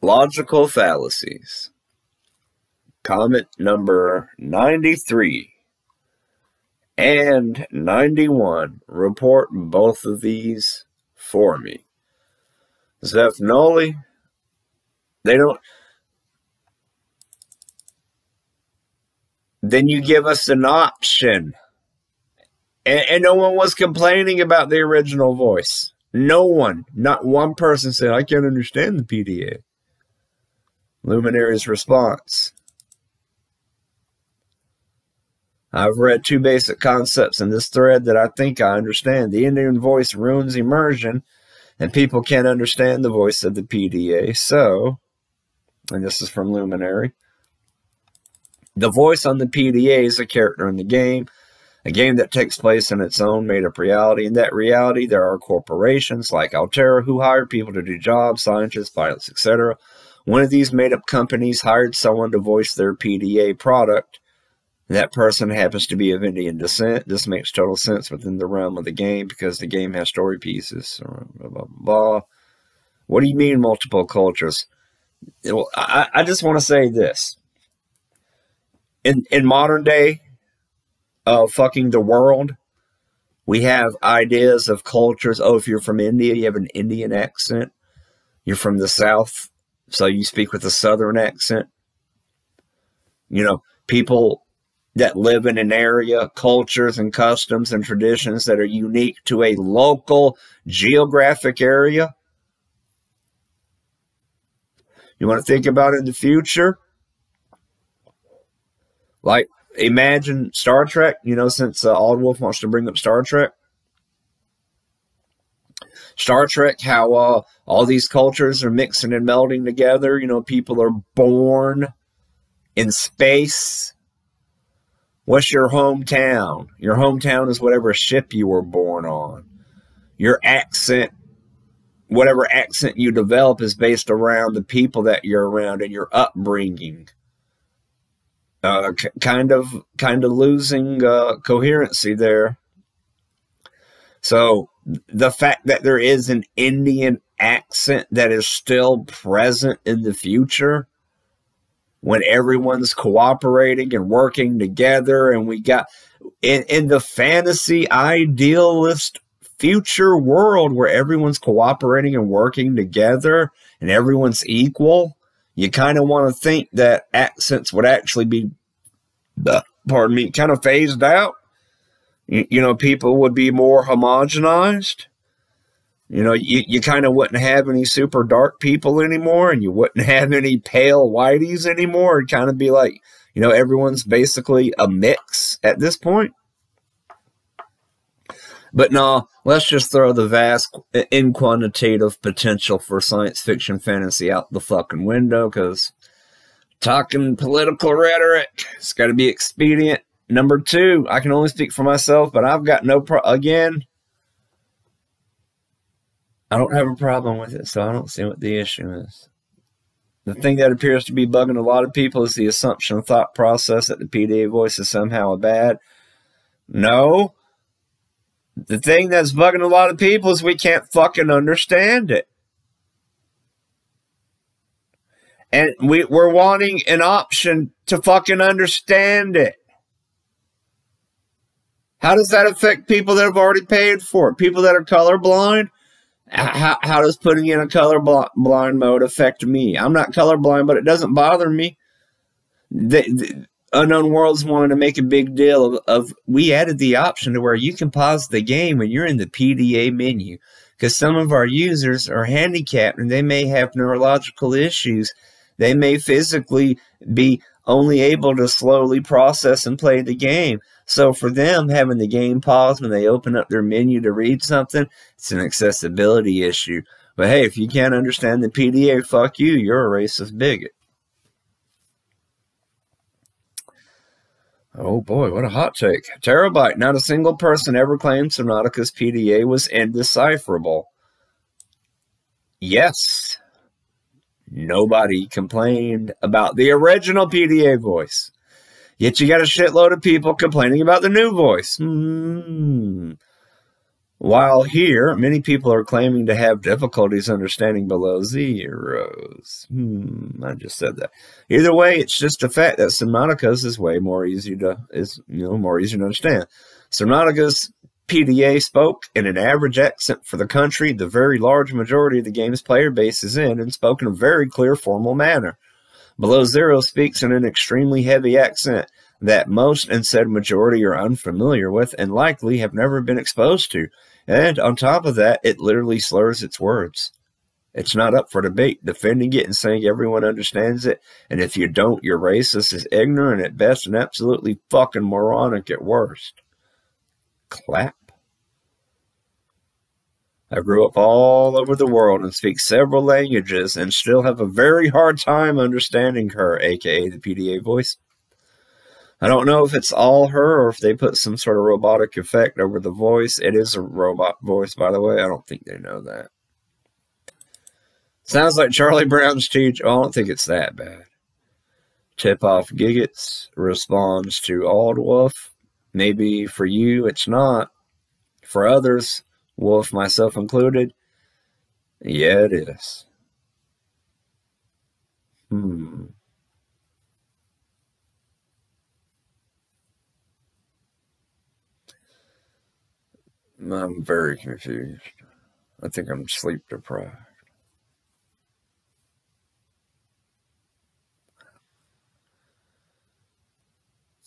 Logical fallacies. Comment number 93 and 91. Report both of these for me. Zeph Noli, they don't. Then you give us an option. And no one was complaining about the original voice. No one, not one person said, I can't understand the PDA. Luminary's response. I've read two basic concepts in this thread that I think I understand. The Indian voice ruins immersion, and people can't understand the voice of the PDA. So, and this is from Luminary, the voice on the PDA is a character in the game, a game that takes place in its own made-up reality. In that reality, there are corporations like Altera who hire people to do jobs, scientists, pilots, etc. One of these made-up companies hired someone to voice their PDA product. That person happens to be of Indian descent. This makes total sense within the realm of the game because the game has story pieces. Blah, blah, blah, blah. What do you mean multiple cultures? Well, I just want to say this. In modern day fucking the world, we have ideas of cultures. Oh, if you're from India, you have an Indian accent. You're from the South, so you speak with a Southern accent. You know, people that live in an area, cultures and customs and traditions that are unique to a local geographic area. You want to think about it in the future? Like, imagine Star Trek, you know, since Auldwolf wants to bring up Star Trek. Star Trek, how all these cultures are mixing and melding together. You know, people are born in space. What's your hometown? Your hometown is whatever ship you were born on. Your accent, whatever accent you develop, is based around the people that you're around and your upbringing. Kind of losing coherency there. So the fact that there is an Indian accent that is still present in the future, when everyone's cooperating and working together, and we got in the fantasy idealist future world where everyone's cooperating and working together and everyone's equal, you kind of want to think that accents would actually be, pardon me, kind of phased out. You know, people would be more homogenized. You know, you kind of wouldn't have any super dark people anymore, and you wouldn't have any pale whiteys anymore. It'd kind of be like, you know, everyone's basically a mix at this point. But no, let's just throw the vast quantitative potential for science fiction fantasy out the fucking window, because talking political rhetoric, it's got to be expedient. Number two, I can only speak for myself, but I've got no again, I don't have a problem with it, so I don't see what the issue is. The thing that appears to be bugging a lot of people is the assumption of thought process that the PDA voice is somehow bad. No. The thing that's bugging a lot of people is we can't fucking understand it. And we're wanting an option to fucking understand it. How does that affect people that have already paid for it? People that are colorblind? How does putting in a colorblind mode affect me? I'm not colorblind, but it doesn't bother me. The Unknown Worlds wanted to make a big deal of we added the option to where you can pause the game when you're in the PDA menu, because some of our users are handicapped and they may have neurological issues. They may physically be only able to slowly process and play the game. So for them, having the game pause when they open up their menu to read something, it's an accessibility issue. But hey, if you can't understand the PDA, fuck you, you're a racist bigot. Oh boy, what a hot take. Terabyte, not a single person ever claimed Subnautica's PDA was indecipherable. Yes. Nobody complained about the original PDA voice. Yet you got a shitload of people complaining about the new voice. While here, many people are claiming to have difficulties understanding below zeros. I just said that. Either way, it's just a fact that Subnautica's is way more easy to more easier to understand. Subnautica's PDA spoke in an average accent for the country the very large majority of the game's player base is in, and spoke in a very clear, formal manner. Below Zero speaks in an extremely heavy accent that most and said majority are unfamiliar with and likely have never been exposed to. And on top of that, it literally slurs its words. It's not up for debate. Defending it and saying everyone understands it, and if you don't, you're racist, is ignorant at best and absolutely fucking moronic at worst. Clap. I grew up all over the world and speak several languages and still have a very hard time understanding her, aka the PDA voice. I don't know if it's all her or if they put some sort of robotic effect over the voice. It is a robot voice, by the way. I don't think they know that. Sounds like Charlie Brown's teacher. I don't think it's that bad. Tip-off Giggets responds to Auldwolf. Maybe for you, it's not. For others, Wolf, myself included, yeah, it is. I'm very confused. I think I'm sleep deprived.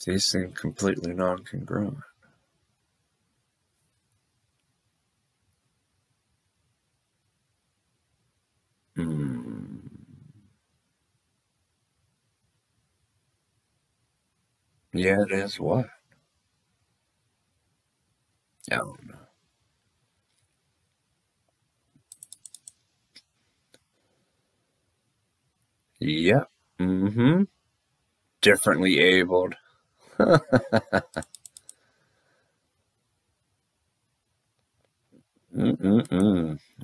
These seem completely non-congruent. Yeah, it is what? I don't know. Yep. Differently abled. What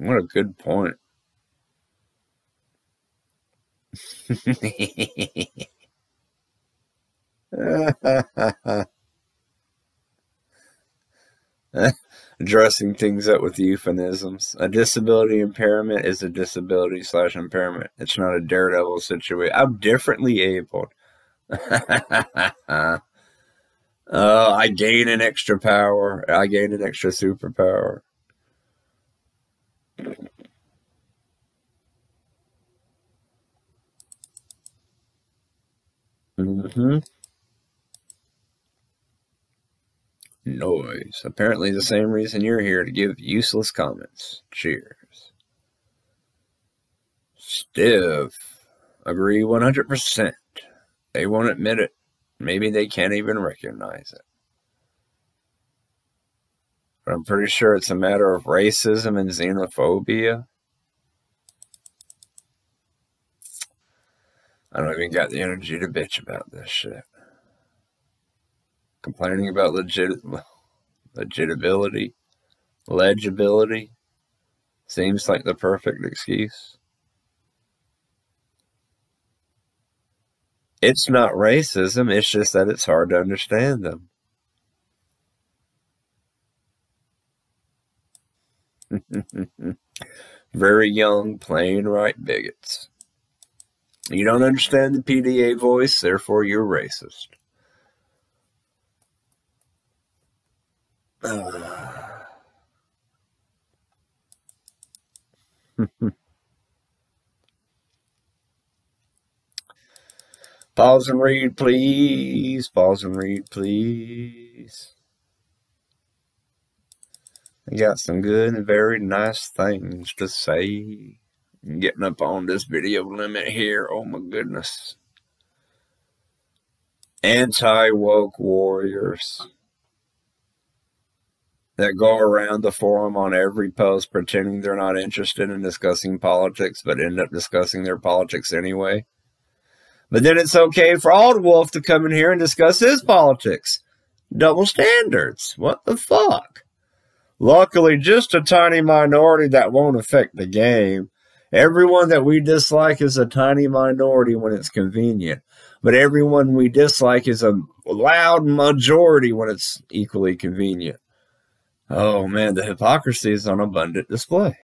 a good point. Dressing things up with euphemisms. A disability impairment is a disability/impairment. It's not a Daredevil situation. I'm differently abled. I gain an extra power. I gain an extra superpower. Noise. Apparently the same reason you're here, to give useless comments. Cheers. Stiff. Agree 100%. They won't admit it. Maybe they can't even recognize it. But I'm pretty sure it's a matter of racism and xenophobia. I don't even got the energy to bitch about this shit. Complaining about legibility, seems like the perfect excuse. It's not racism, it's just that it's hard to understand them. Very young, plain right bigots. You don't understand the PDA voice, therefore you're racist. Pause and read, please. Pause and read, please. I got some good and very nice things to say. I'm getting up on this video limit here. Oh my goodness. Anti-woke warriors that go around the forum on every post pretending they're not interested in discussing politics, but end up discussing their politics anyway. But then it's okay for Auldwolf to come in here and discuss his politics. Double standards. What the fuck? Luckily, just a tiny minority that won't affect the game. Everyone that we dislike is a tiny minority when it's convenient. But everyone we dislike is a loud majority when it's equally convenient. Oh man, the hypocrisy is on abundant display.